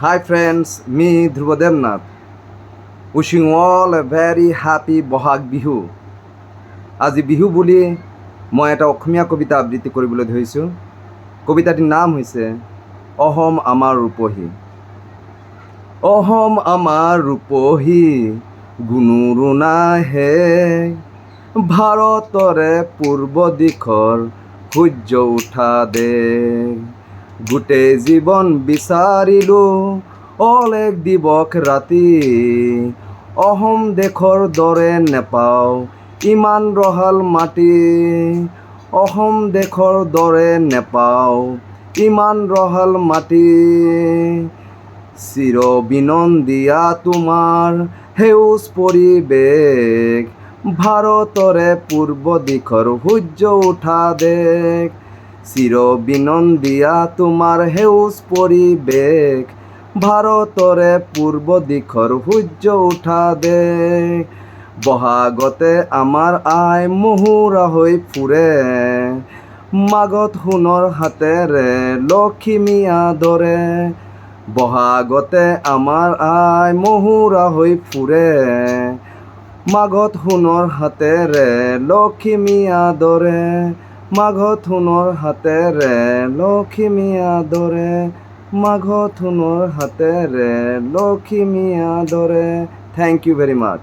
Hi friends, me Dhruva Devnath. Wishing all a very happy Bohag Bihu. আজি বিহু বুলি মই এটা অসমীয়া কবিতা আবৃত্তি কৰিবলৈ ধৰিছোঁ। কবিতাটিৰ নাম হৈছে অহম আমাৰ ৰূপহী। অহম আমাৰ ৰূপহী গুণৰো নাহে, ভাৰতৰে পূৰ্ব দিশৰ সূৰ্য উঠা দেশ। গোটেই জীৱন বিচাৰিলোঁ অলেখ দিৱস ৰাতি, অহম দেশৰ দৰে নেপাওঁ ইমান ৰহাল মাটি। অহম দেশৰ দৰে নেপাওঁ ইমান ৰহাল মাটি। চিৰ বিনন্দীয়া তোমাৰ সেউজ পৰিৱেশ, ভাৰতৰে পূৰ্ব দিশৰ সূৰ্য উঠা দেশ। চিৰ বিনন্দীয়া তোমাৰ সেউজ পৰিৱেশ, ভাৰতৰে পূৰ্ব দিশৰ সূৰ্য উঠা দেশ। বহাগতে আমাৰ আই মহুৰা হৈ ফুৰে, মাঘত সোণৰ হাতেৰে লখিমী আদৰে। বহাগতে আমাৰ আই মহুৰা হৈ ফুৰে, মাঘত সোণৰ হাতেৰে লখিমী আদৰে। মাঘত সোণৰ হাতেৰে লখিমী আদৰে, মাঘত সোণৰ হাতেৰে লখিমী আদৰে। Thank you very much.